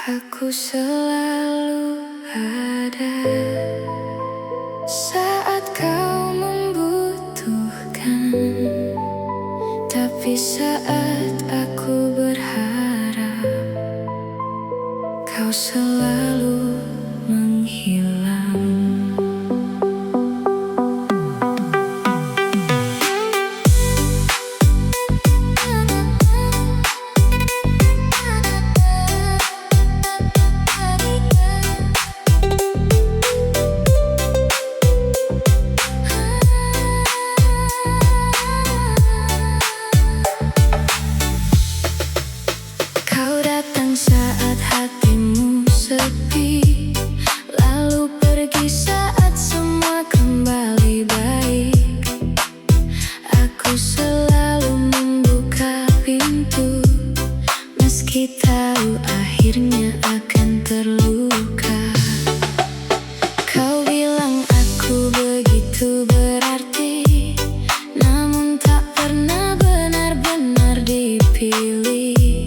Aku selalu ada saat kau membutuhkan, tapi saat aku berharap, kau selalu menghilang. Kau datang saat hatimu sepi, lalu pergi saat semua kembali baik. Aku selalu membuka pintu, meski tahu akhirnya akan terluka. Kau bilang aku begitu berarti, namun tak pernah benar-benar dipilih.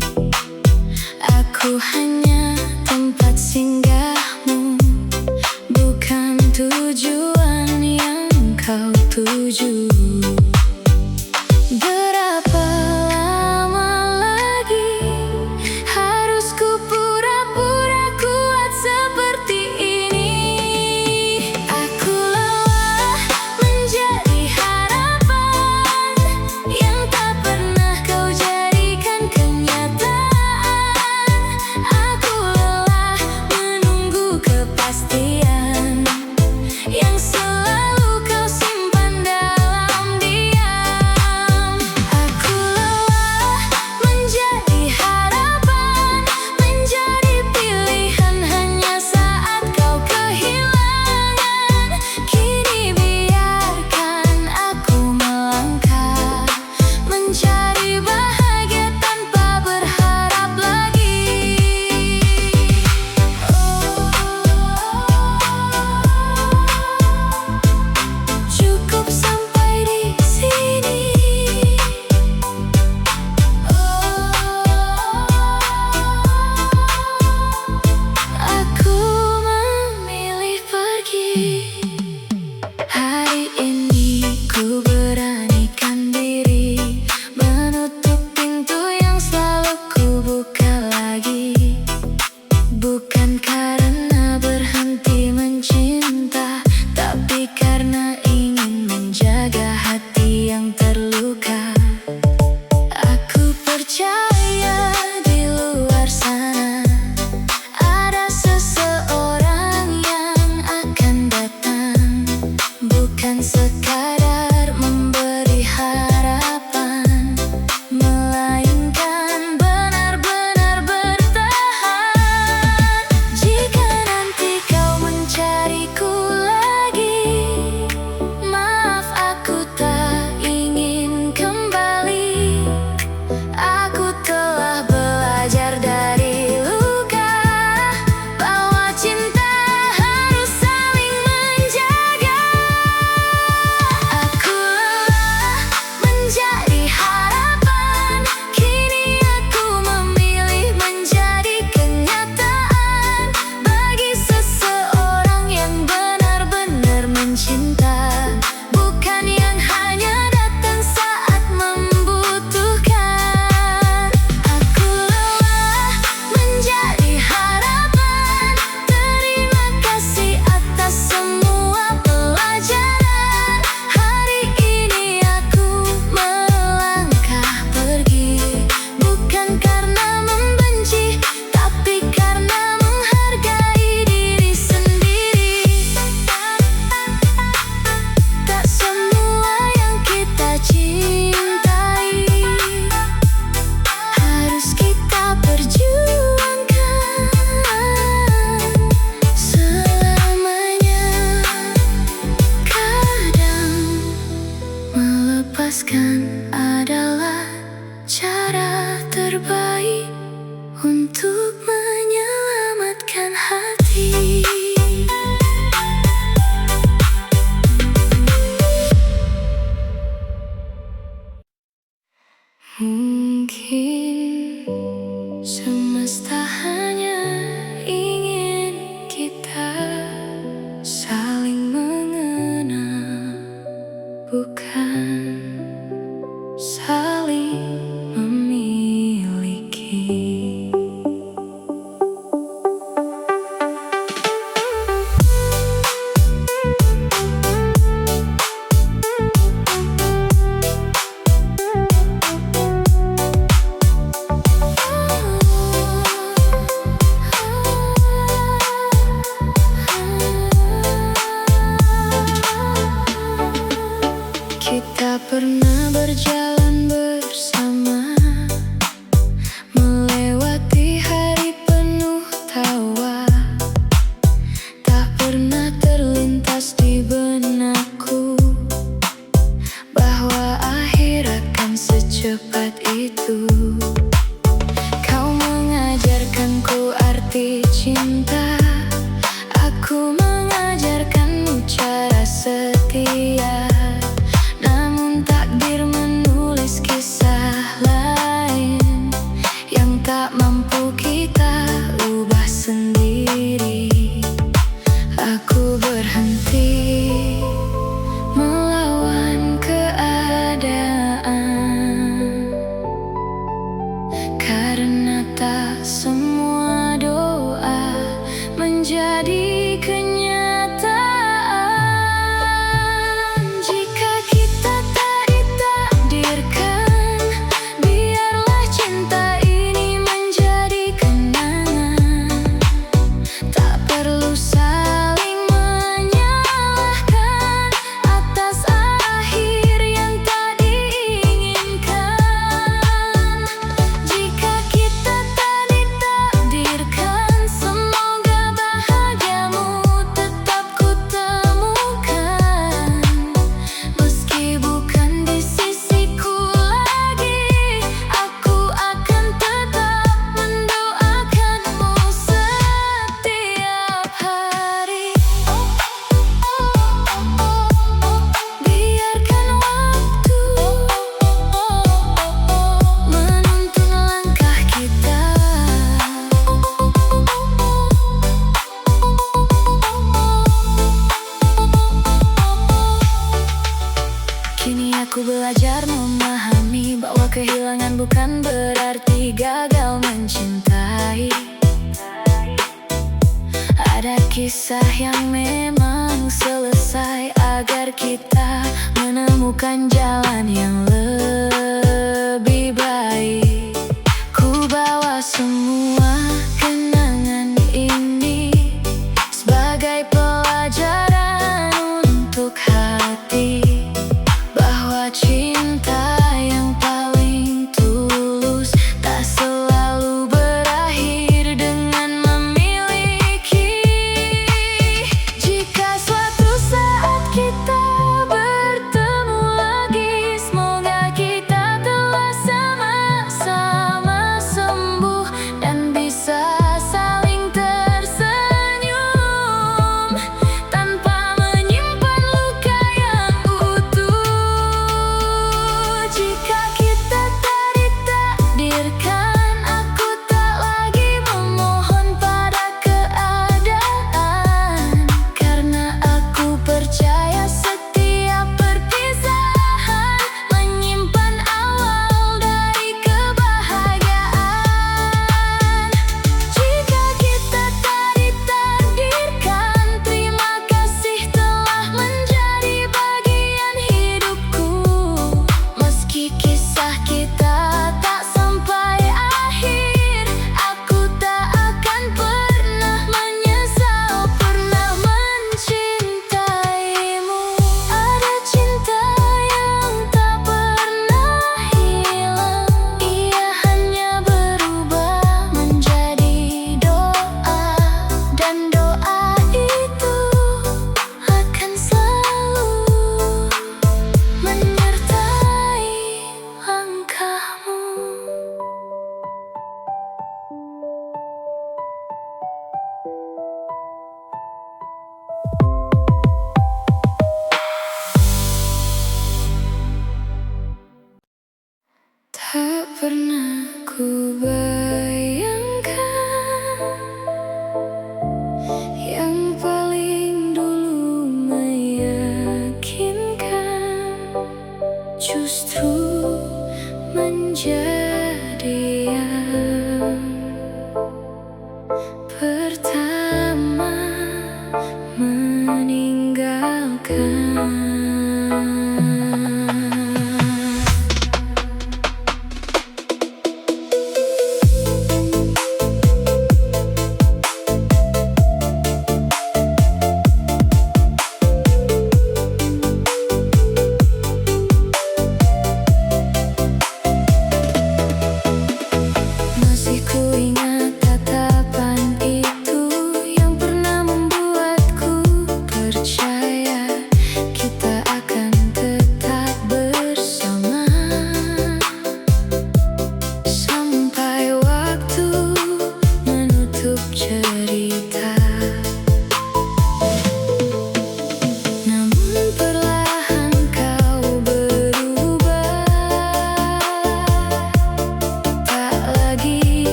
Aku hanya tempat singgahmu, bukan tujuan yang kau tuju. Berapa lama lagi harus ku pura-pura kuat seperti ini? Aku lelah menjadi harapan yang tak pernah kau jadikan kenyataan. Aku lelah menunggu kepastian yang selalu kau simpan dalam diam. Aku lelah menjadi harapan, menjadi pilihan hanya saat kau kehilangan. Kini biarkan aku melangkah, mencari bahagia tanpa berharap lagi. Cukup sampai di sini. Aku memilih pergi. Hari ini ku beranikan diri, menutup pintu yang selalu ku buka lagi. Bukan karena berhenti mencinta, tapi karena ingin menjaga hati yang terluka. Aku percaya di luar sana ada seseorang yang akan datang, bukan sekadar memberi harapan, melainkan benar-benar bertahan. Jika nanti kau mencariku lagi, maaf aku tak ingin kembali. Aku telah belajar dari luka, bahwa cinta harus saling menjaga. Aku lelah menjadi harapan, kini aku memilih menjadi kenyataan bagi seseorang yang benar-benar mencinta, bukan yang hanya datang saat membutuhkan. Aku lelah menjadi harapan, terima kasih atas semua pelajaran. Hari ini aku melangkah pergi, bukan karena membenci, tapi karena menghargai diri sendiri. Tak semua yang kita cintai harus kita perjuangkan selamanya. Kadang melepaskan adalah cara terbaik untuk menyelamatkan hati. Mungkin semesta hanya arti cinta. Aku mengajarkanmu cara setia, namun takdir menulis kisah lain yang tak mampu kita ubah sendiri. Aku berhenti melawan keadaan, karena tak semua doa menjadi kenyataan. Jika kita tak ditakdirkan, biarlah cinta ini menjadi kenangan. Tak perlu saling menyalahkan atas akhir yang tak diinginkan. Jika kita tak ditakdirkan, semoga bahagiamu tetap kutemukan. Meski bukan di sisiku lagi, aku akan tetap mendoakanmu setiap hari. Biarkan waktu menuntun langkah kita. Kini aku belajar memahami bahwa kehilangan bukan berarti gagal mencintai. Ada kisah yang memang selesai agar kita menemukan jalan yang lebih baik. Ku bawa semua kenangan ini sebagai pelajaran untuk hati, bahwa cinta yang paling tulus tak selalu berakhir dengan memiliki. Jika suatu saat kita bertemu lagi, semoga kita telah sama-sama sembuh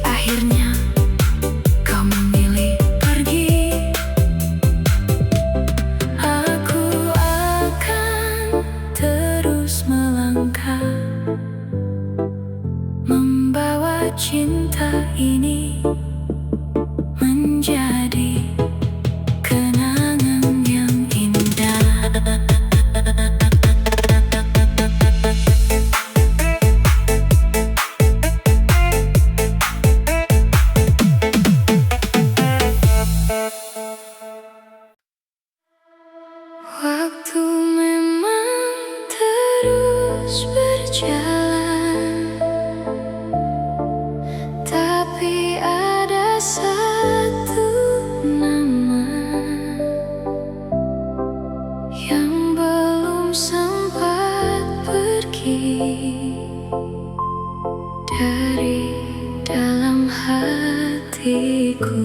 akhirnya kau memilih pergi. Aku akan terus melangkah, membawa cinta ini menjadi kenangan yang indah. Waktu memang terus berjalan, tapi ada satu nama yang belum sempat pergi dari dalam hatiku.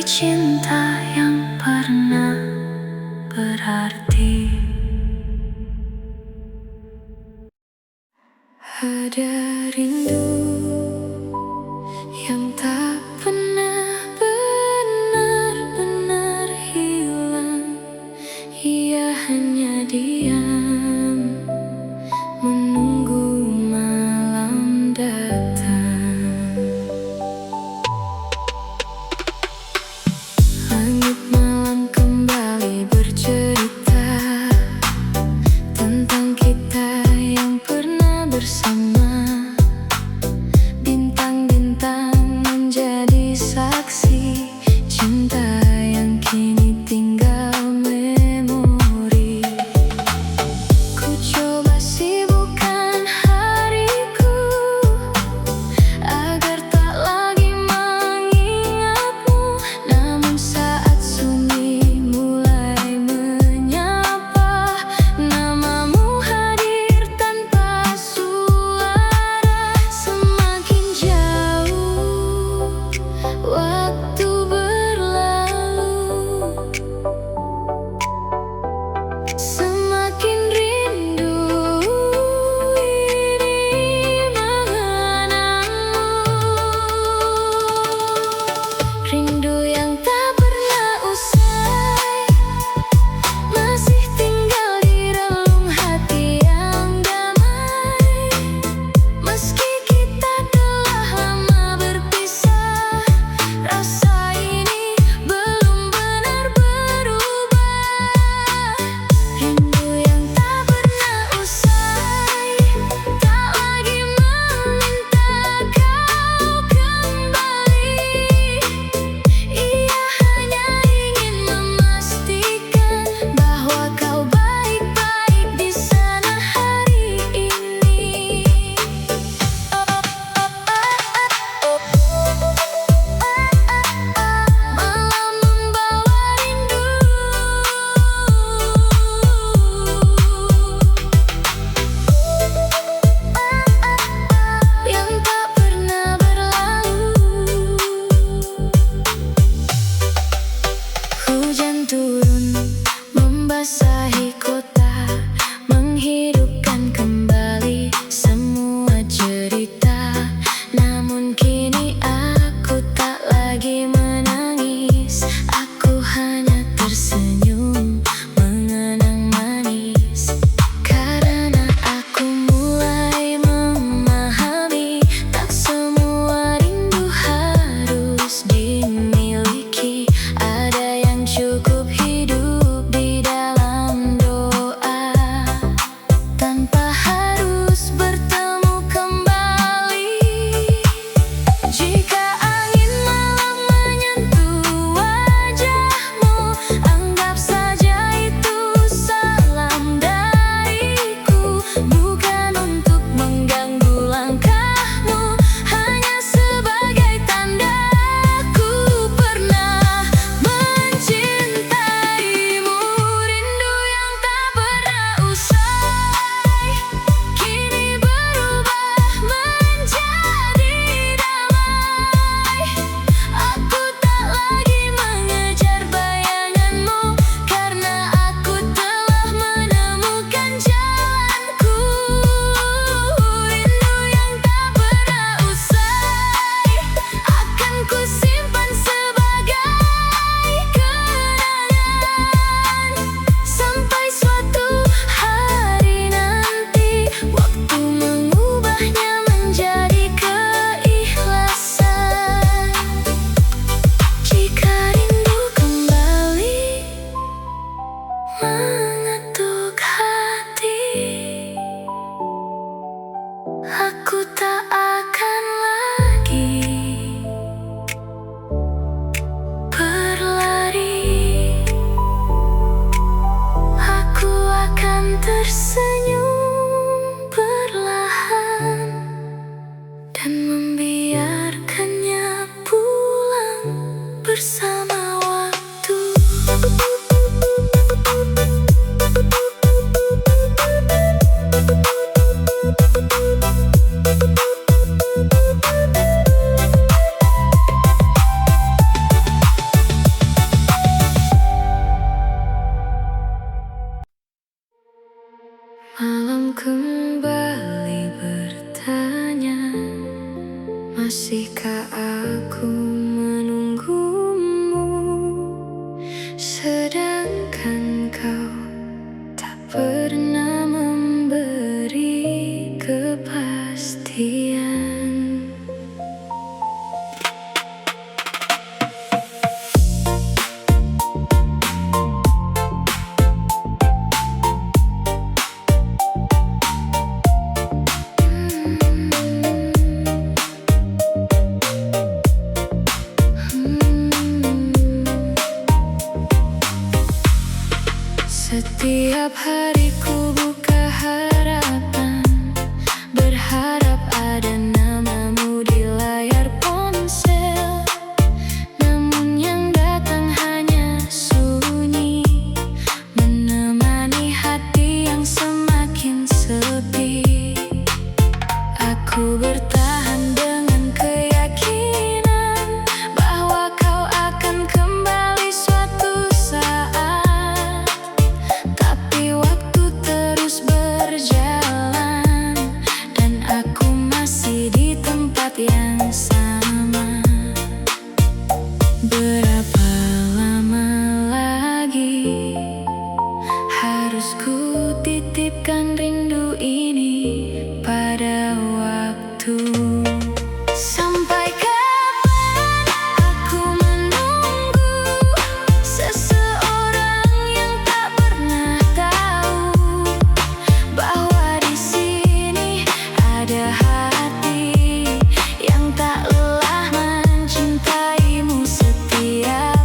cinta yang pernah berarti. Ada rindu yang tak pernah benar-benar hilang. Ia hanya diam menunggu malam datang. Langit malam kembali bercerita tentang kita yang pernah bersama. Bintang-bintang menjadi saksi cinta yang kini tinggal memori. Ku coba sibukkan hariku agar tak lagi mengingatmu, namun saat sunyi mulai menyapa, namamu hadir tanpa suara. Semakin jauh waktu berlalu, semakin rindu ini mengenangmu. Rindu yang tak pernah usai masih tinggal di relung hati yang damai. Meski kita telah lama berpisah, rasa ini belum benar berubah. Rindu yang tak pernah usai, tak lagi meminta kau kembali. Ia hanya ingin memastikan bahwa kau baik-baik di sana hari ini. Malam membawa rindu yang tak pernah berlalu. Hujan turun membasahi kota, menghidupkan kembali semua cerita. Namun kini aku tak lagi menangis, aku hanya tersenyum mengenang manis. Karena aku mulai memahami, tak semua rindu harus dimiliki. Ada yang cukup hidup di dalam doa, tanpa harus bertemu kembali. Jika angin malam menyentuh wajahmu, anggap saja itu salam dariku. Bukan untuk mengganggu langkahmu, hanya sebagai tanda aku pernah mencintaimu. Rindu yang tak pernah usai kini berubah menjadi damai. Aku tak lagi mengejar bayanganmu, karena aku telah menemukan jalanku. Rindu yang tak pernah usai akan ku simpan sebagai kenangan, sampai suatu hari nanti waktu mengubahnya menjadi keikhlasan. Jika rindu kembali mengetuk hati, aku tak akan lagi berlari. Aku akan tersenyum perlahan dan membiarkannya pulang bersama waktu. Setiap hari ku buka harapan, berharap ada namamu di layar ponsel. Namun yang datang hanya sunyi, menemani hati yang semakin sepi. Aku bertahan dengan keyakinan bahwa kau akan kembali suatu saat. Tapi waktu terus berjalan dan aku masih di tempat yang sama. Berapa lama lagi harus ku titipkan rindu ini pada waktu? Sampai kapan aku menunggu seseorang yang tak pernah tahu bahwa di sini ada hati yang tak lelah mencintaimu setia.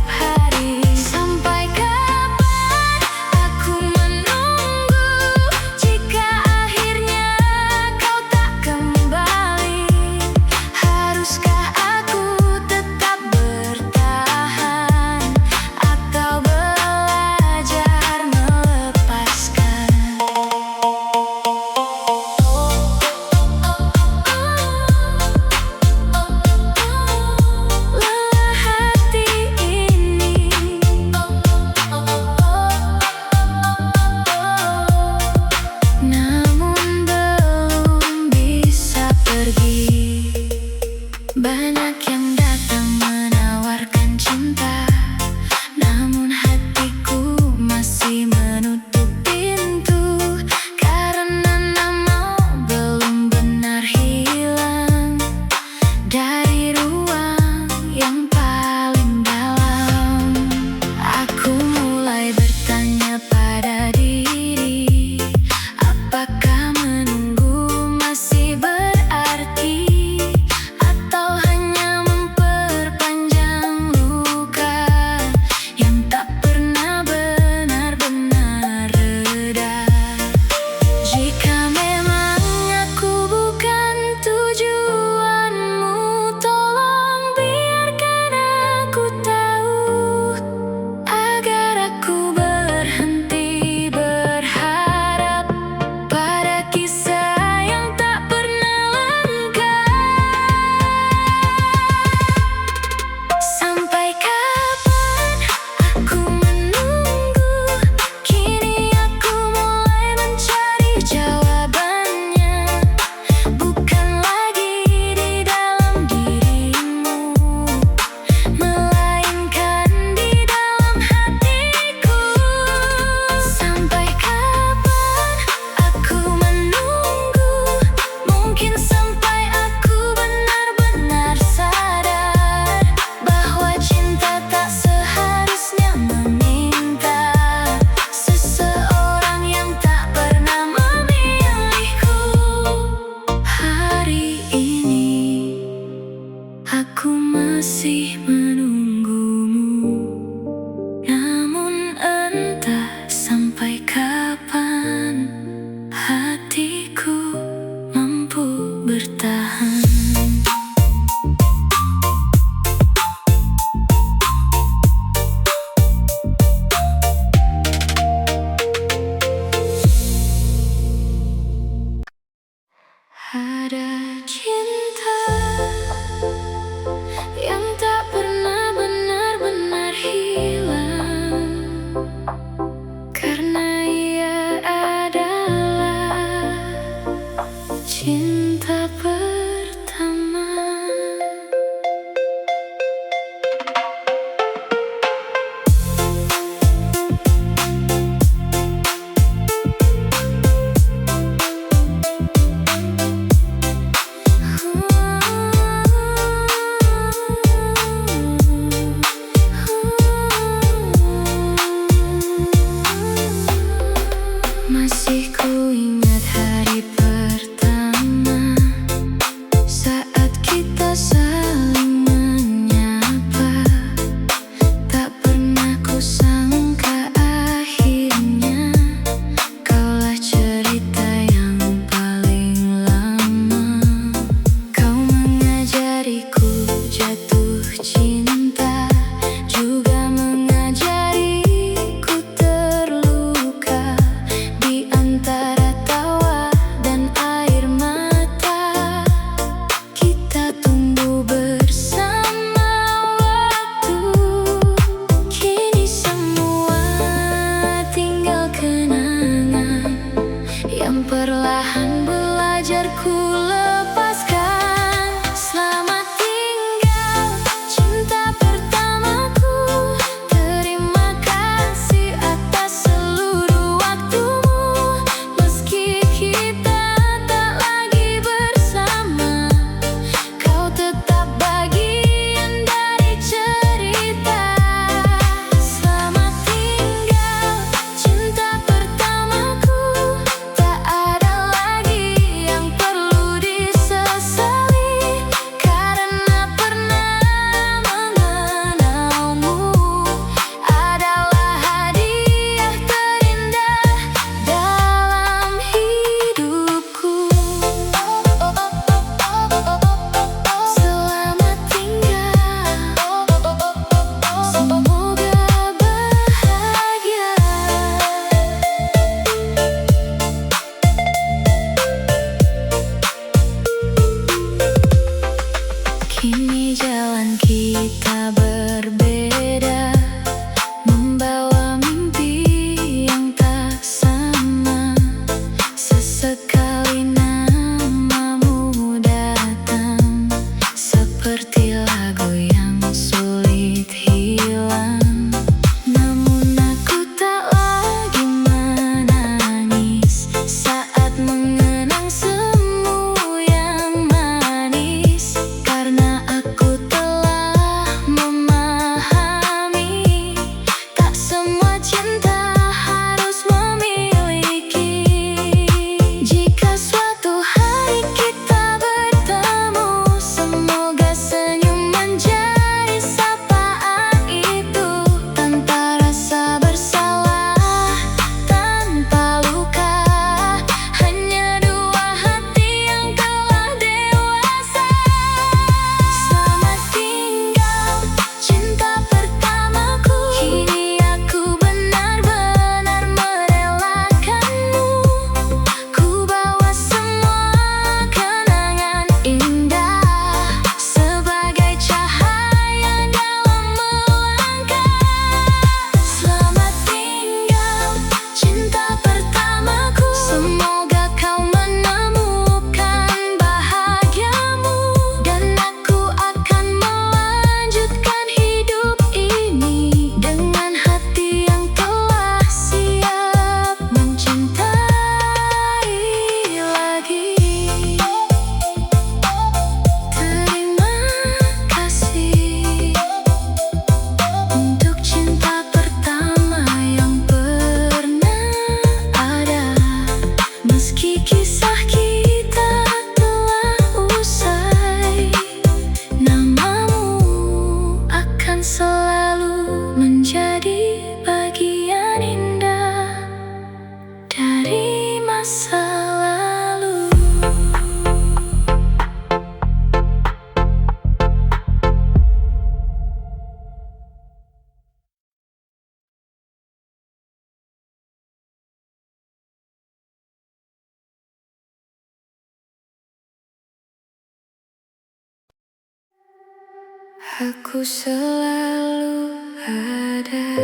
Aku selalu ada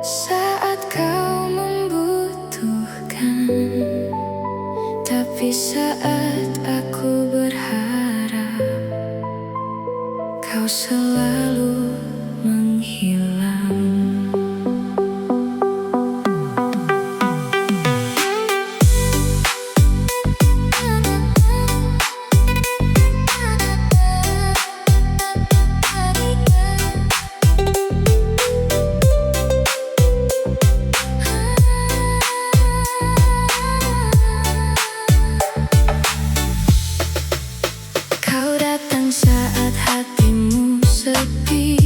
saat kau membutuhkan, tapi saat aku berharap kau selalu menghilang. Kau datang saat hatimu sepi,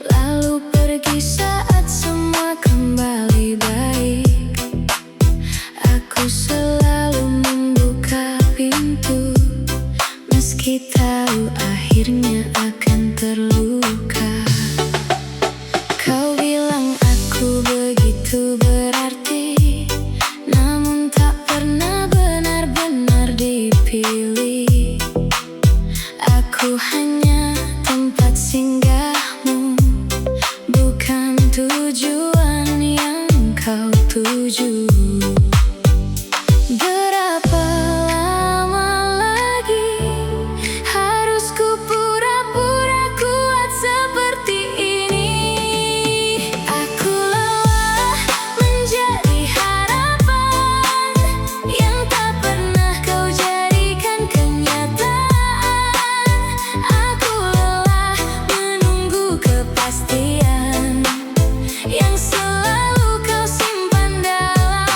lalu pergi saat semua kembali baik. Aku selalu membuka pintu, meski tahu akhirnya akan terluka. Kau bilang aku begitu berarti, namun tak pernah benar-benar dipilih. Aku hanya tempat singgahmu, bukan tujuan yang kau tuju. Berapa lama lagi harus ku pura-pura kuat seperti ini? Aku lelah menjadi harapan yang tak pernah kau jadikan kenyataan. Aku lelah menunggu kepastian yang selalu kau simpan dalam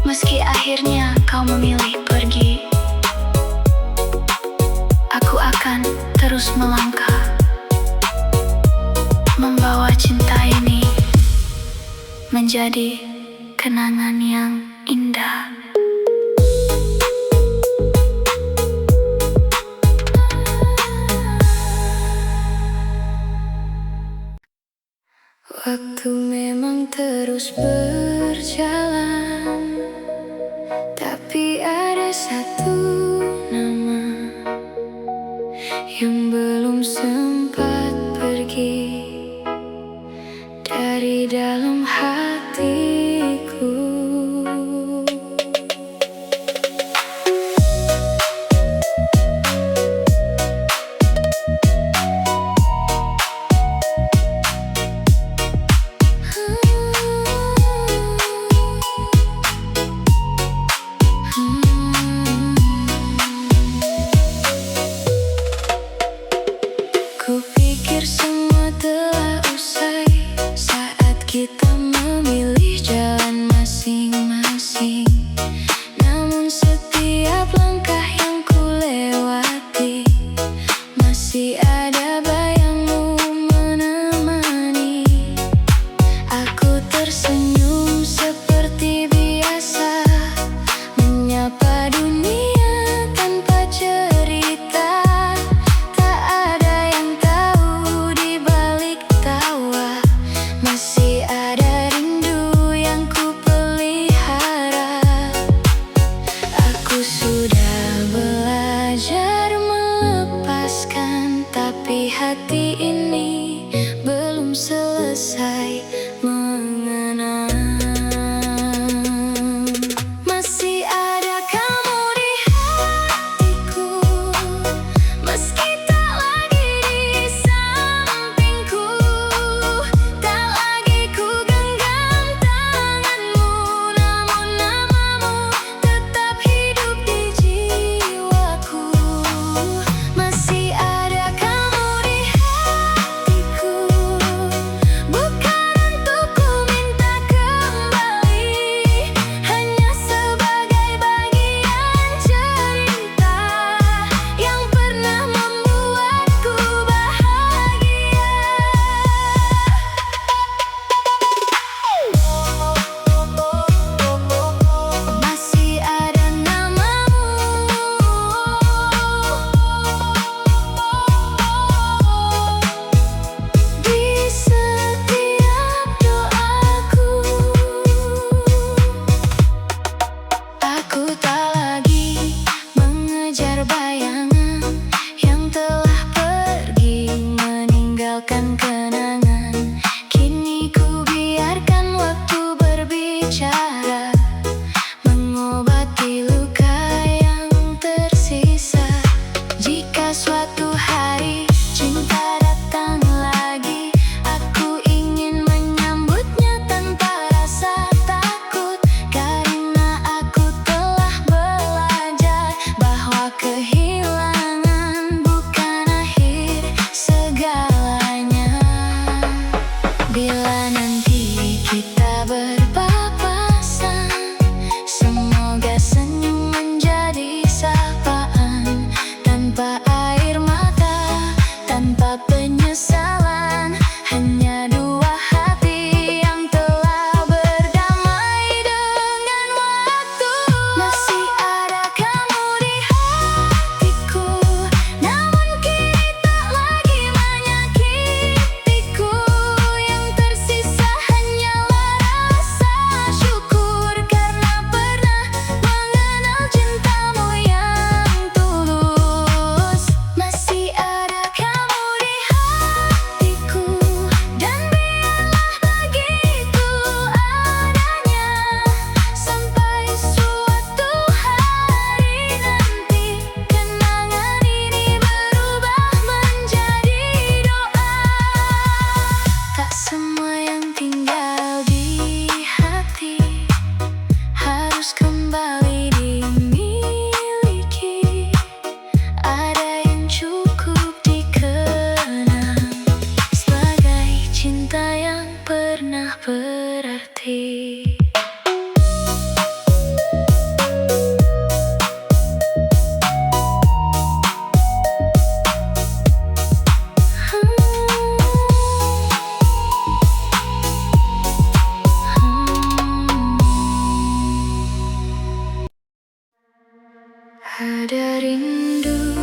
Meski akhirnya kau memilih pergi, aku akan terus melangkah, membawa cinta ini menjadi kenangan yang indah. Waktu memang terus berjalan, tapi ada satu nama yang belum sempat pergi dari dalam hatiku. Kupikir semua telah usai saat kita memilih jalan masing-masing. Namun setiap langkah yang ku lewati, masih ada bayangmu menemani. Aku tersenyum seperti biasa, menyapa dunia tanpa cerita. Tak ada yang tahu di balik tawa, masih ada rindu yang ku pelihara. Ada rindu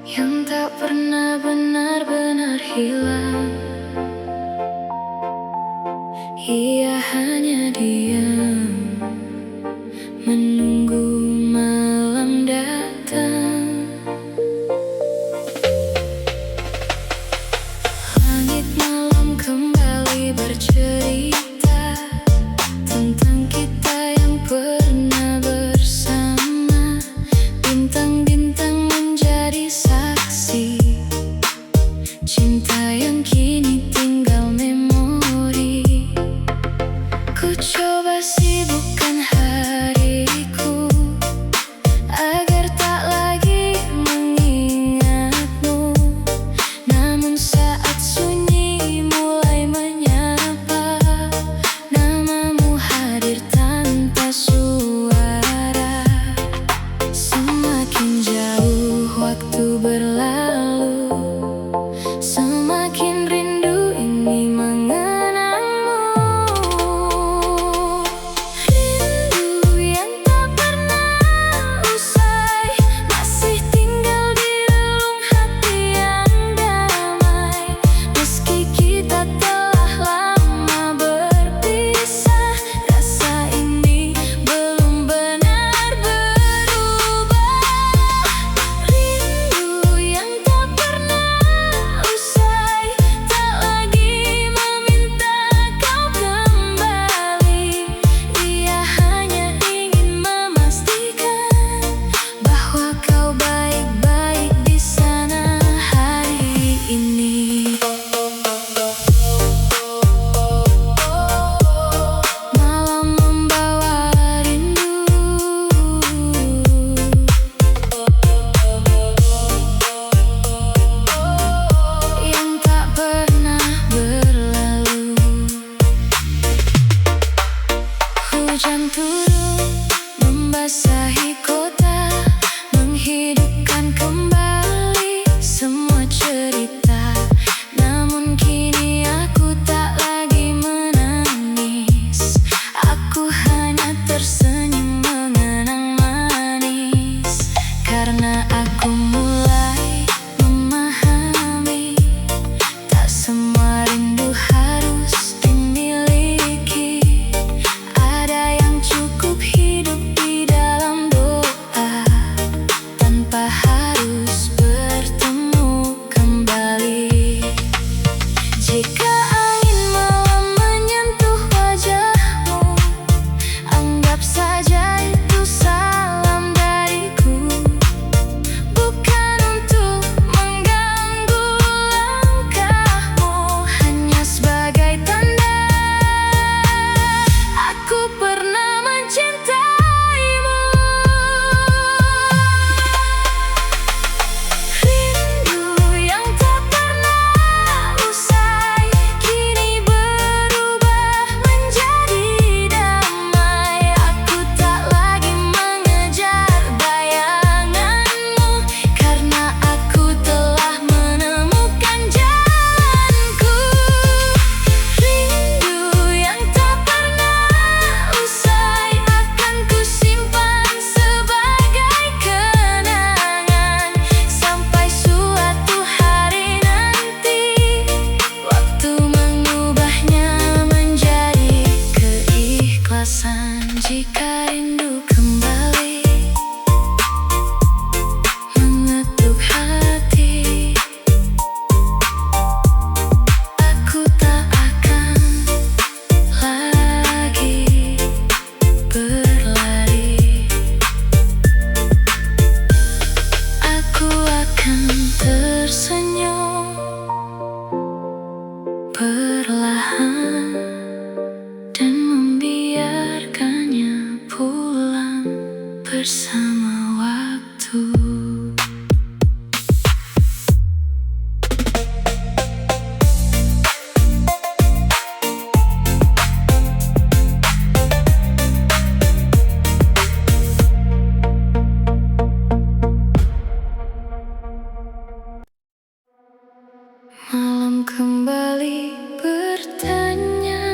yang tak pernah benar-benar hilang. Ia hanya diam menunggu malam datang. Langit malam kembali bercerita tentang kita yang pernah bersama. Bintang-bintang menjadi saksi cinta yang kini tinggal memori. Ku coba sibukkan hariku agar tak lagi mengingatmu, namun saat sunyi mulai menyapa, namamu hadir tanpa suara. Semakin jauh waktu berlalu, semakin rindu ini mengenangmu. Rindu yang tak pernah usai, masih tinggal di relung hati yang damai. Meski kita telah lama berpisah, rasa ini belum benar berubah. Rindu yang tak pernah usai, tak lagi meminta kau kembali. Ia hanya ingin memastikan bahwa kau baik-baik di sana hari ini. Malam membawa rindu yang tak pernah berlalu. Hujan turun membasahi kota, menghidupkan kembali semua cerita. Namun kini aku tak lagi menangis, aku hanya tersenyum mengenang manis. Karena aku mulai memahami, tak semua rindu harus dimiliki. Ada yang cukup hidup di dalam doa, tanpa harus bertemu kembali. Jika angin malam menyentuh wajahmu, anggap saja itu salam dariku. Bukan untuk mengganggu langkahmu, hanya sebagai tanda aku pernah mencintaimu. Rindu yang tak pernah usai, kini berubah menjadi damai. Aku tak lagi mengejar bayanganmu, karena aku telah menemukan jalanku. Rindu yang tak pernah usai, akan ku simpan sebagai kenangan sampai suatu hari nanti waktu mengubahnya menjadi keikhlasan. Jika rindu kembali mengetuk hati, aku tak akan lagi berlari. Aku akan tersenyum perlahan dan membiarkannya pulang bersama waktu. Malam kembali bertanya,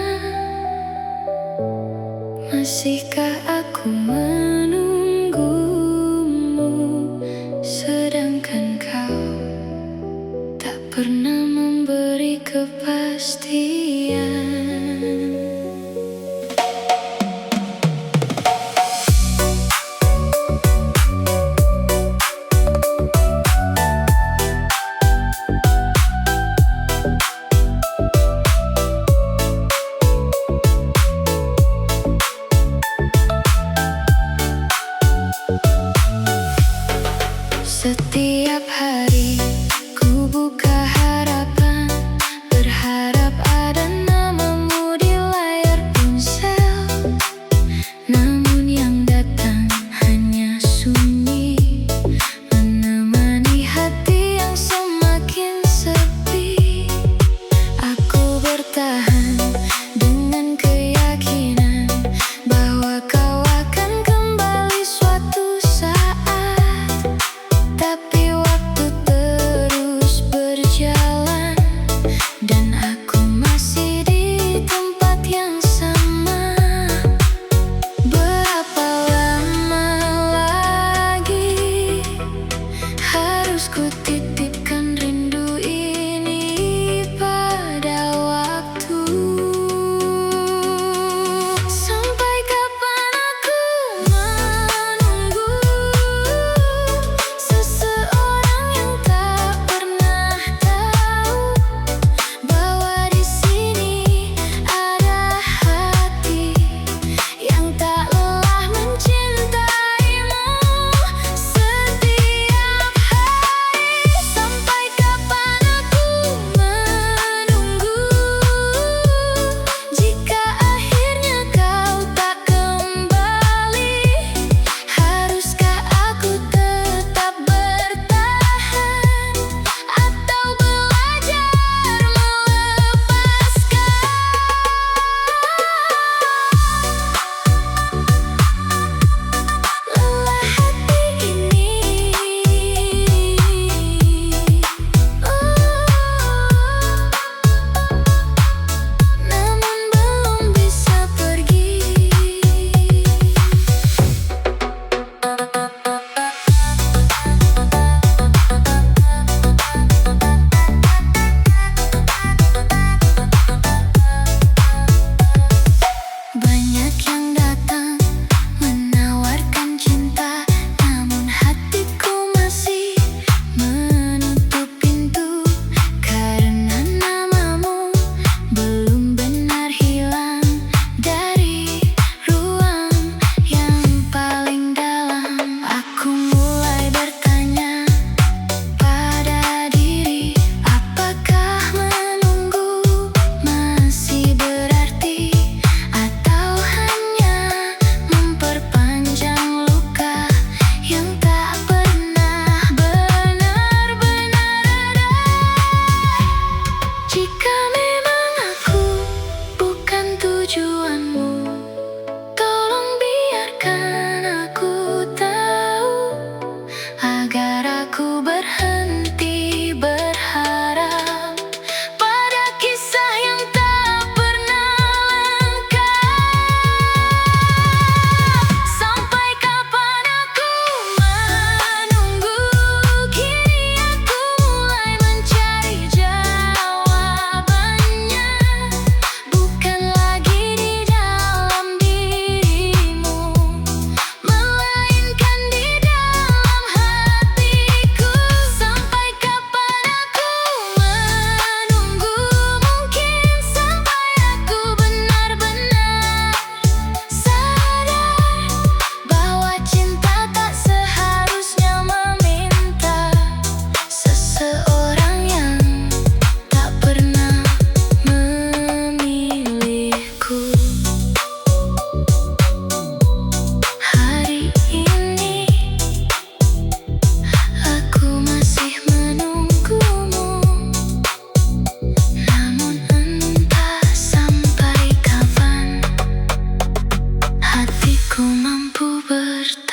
masihkah aku menunggu?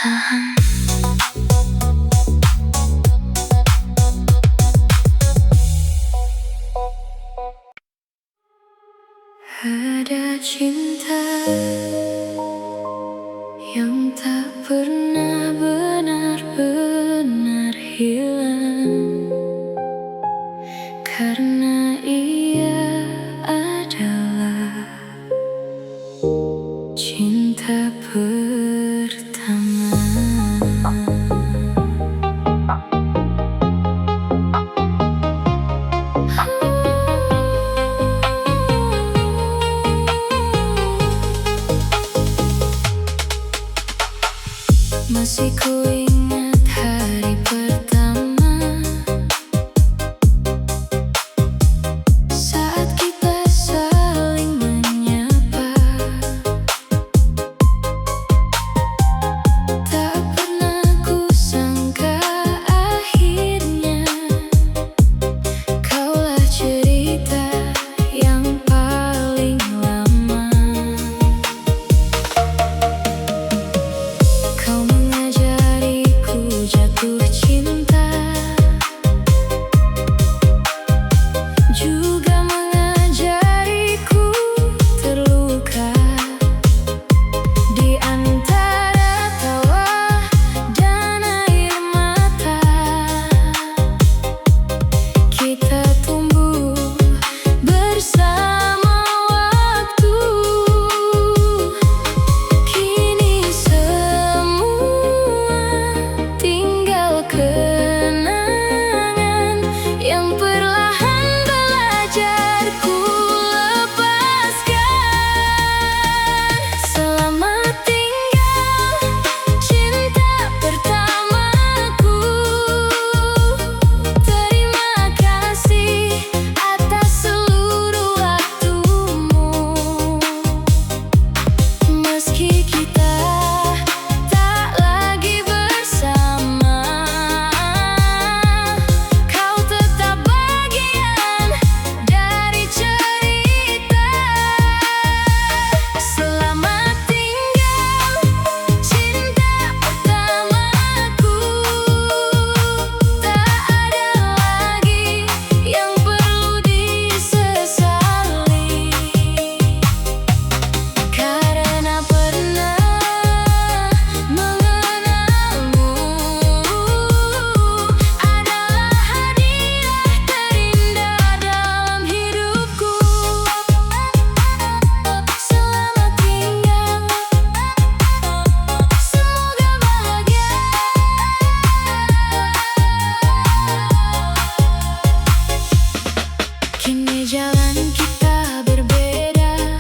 bertahan. Ada cinta yang tak pernah benar-benar hilang, karena ia adalah cinta pertama. Masih ku ingat hari pertama saat kita saling menyapa. Tak pernah ku sangka akhirnya kaulah cerita yang paling lama. Kau mengajariku jatuh cinta, juga mengajariku terluka. Di antara tawa dan air mata, kita tumbuh bersama waktu. Kini semua tinggal kenangan yang perlahan belajar ku lepaskan. Selamat tinggal cinta pertamaku. Terima kasih atas seluruh waktumu. Meski kita tak lagi bersama, kau tetap bagian dari cerita. Selamat tinggal cinta pertamaku. Tak ada lagi yang perlu disesali, karena pernah mengenalmu adalah hadiah terindah dalam hidupku. Selamat tinggal, semoga bahagia. Kini jalan kita berbeda,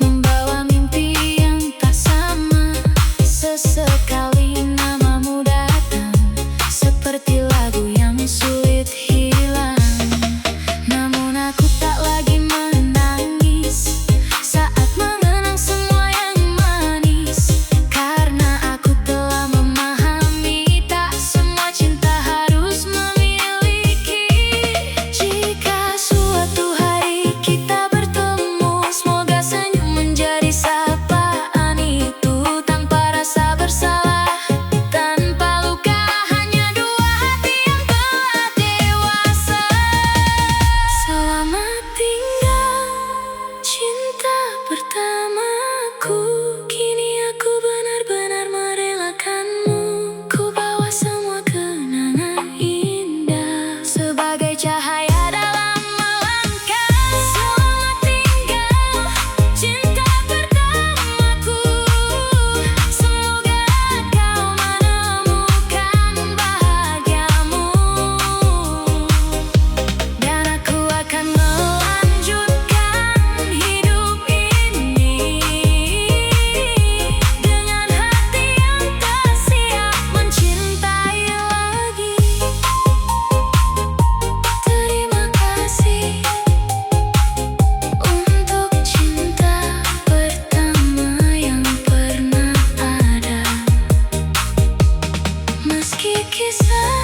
membawa mimpi yang tak sama. Sesekali namamu datang, seperti lagu yang sulit hilang. Namun aku tak lagi menangis saat mengenang semua yang manis, karena aku telah memahami tak semua cinta harus memiliki. Jika suatu hari kita bertemu, semoga senyum menjadi sapaan itu, tanpa rasa bersalah, tanpa luka, hanya dua hati yang telah dewasa. Selamat tinggal cinta pertamaku. Kini aku benar-benar merelakanmu. Ku bawa semua kenangan indah sebagai cahaya dalam malamkan. Selamat tinggal cinta pertamaku. Semoga kau menemukan bahagiamu, dan aku akan melanjutkan hidup ini dengan hati yang tak siap mencintai lagi. Terima kasih untuk cinta pertama yang pernah ada. Meski kisah